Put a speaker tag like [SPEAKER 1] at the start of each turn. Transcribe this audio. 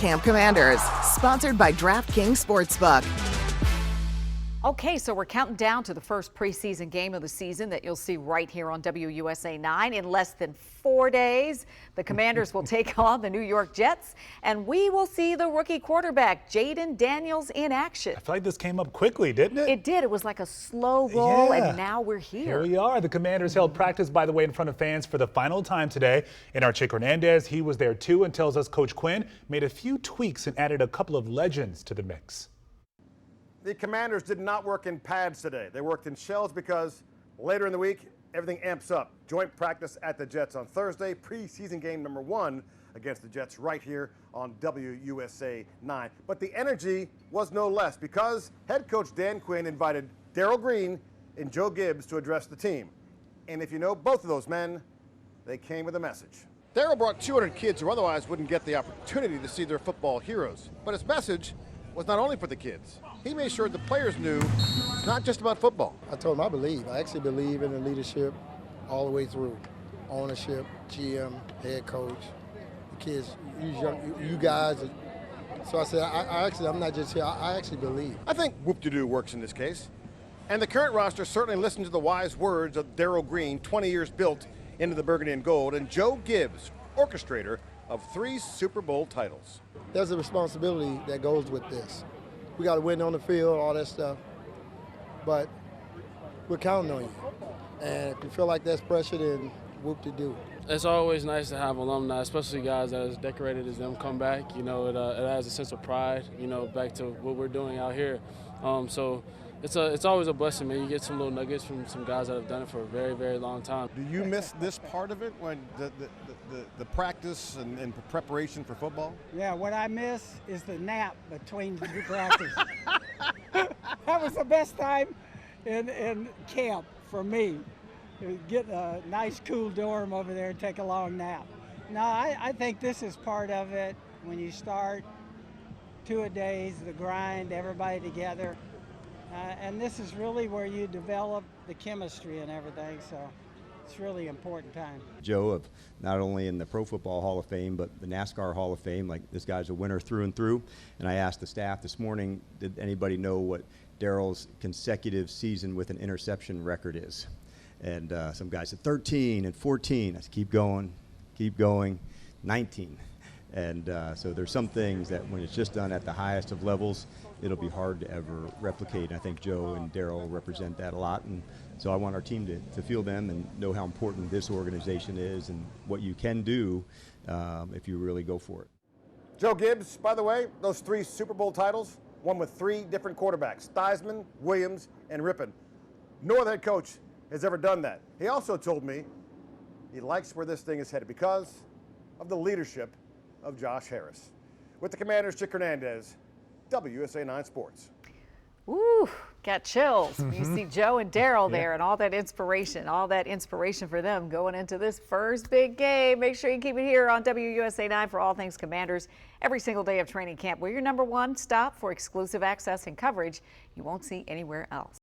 [SPEAKER 1] Camp Commanders, sponsored by DraftKings Sportsbook.
[SPEAKER 2] Okay, so we're counting down to the first preseason game of the season that you'll see right here on WUSA 9 in less than 4 days. The Commanders will take on the New York Jets, and we will see the rookie quarterback, Jaden Daniels, in action.
[SPEAKER 3] I feel like this came up quickly, didn't it?
[SPEAKER 2] It did. It was like a slow roll,
[SPEAKER 3] Yeah.
[SPEAKER 2] and now we're here.
[SPEAKER 3] Here we are. The Commanders held practice, by the way, in front of fans for the final time today. And our Chick Hernandez, he was there too, and tells us Coach Quinn made a few tweaks and added a couple of legends to the mix.
[SPEAKER 4] The Commanders did not work in pads today. They worked in shells because later in the week, everything amps up. Joint practice at the Jets on Thursday, preseason game number 1 against the Jets right here on WUSA 9. But the energy was no less because head coach Dan Quinn invited Darrell Green and Joe Gibbs to address the team. And if you know both of those men, they came with a message. Darrell brought 200 kids who otherwise wouldn't get the opportunity to see their football heroes. But his message was not only for the kids. He made sure the players knew it's not just about football.
[SPEAKER 5] I told them I believe. I actually believe in the leadership all the way through. Ownership, GM, head coach, the kids, you guys. So I said, I'm not just here. I actually believe.
[SPEAKER 4] I think whoop-de-doo works in this case. And the current roster certainly listened to the wise words of Darrell Green, 20 years built into the burgundy and gold, and Joe Gibbs, orchestrator of 3 Super Bowl titles.
[SPEAKER 5] There's a responsibility that goes with this. We got to win on the field, all that stuff, but we're counting on you. And if you feel like that's pressure, then whoop-de-doo.
[SPEAKER 6] It's always nice to have alumni, especially guys that are as decorated as them, come back. You know, it adds a sense of pride, you know, back to what we're doing out here. So it's always a blessing, man. You get some little nuggets from some guys that have done it for a very, very long time.
[SPEAKER 4] Do you miss this part of it, when the practice and preparation for football?
[SPEAKER 7] Yeah, what I miss is the nap between the practice. That was the best time in camp for me. Get a nice cool dorm over there and take a long nap. No, I think this is part of it. When you start 2-a-days, the grind, everybody together. And this is really where you develop the chemistry and everything, so it's really important time.
[SPEAKER 8] Joe, of not only in the Pro Football Hall of Fame, but the NASCAR Hall of Fame, like this guy's a winner through and through. And I asked the staff this morning, did anybody know what Darrell's consecutive season with an interception record is? And some guys said 13 and 14. I said, keep going, 19. And so there's some things that when it's just done at the highest of levels, it'll be hard to ever replicate. And I think Joe and Darrell represent that a lot. And so I want our team to feel them and know how important this organization is and what you can do if you really go for it.
[SPEAKER 4] Joe Gibbs, by the way, those 3 Super Bowl titles, won with 3 different quarterbacks, Theismann, Williams, and Rippon. No other head coach has ever done that. He also told me he likes where this thing is headed because of the leadership of Josh Harris. With the Commanders, Chick Hernandez, WUSA 9 Sports.
[SPEAKER 2] Ooh, got chills. You see Joe and Darrell there and all that inspiration for them going into this first big game. Make sure you keep it here on WUSA 9 for all things Commanders every single day of training camp. We're your #1 stop for exclusive access and coverage you won't see anywhere else.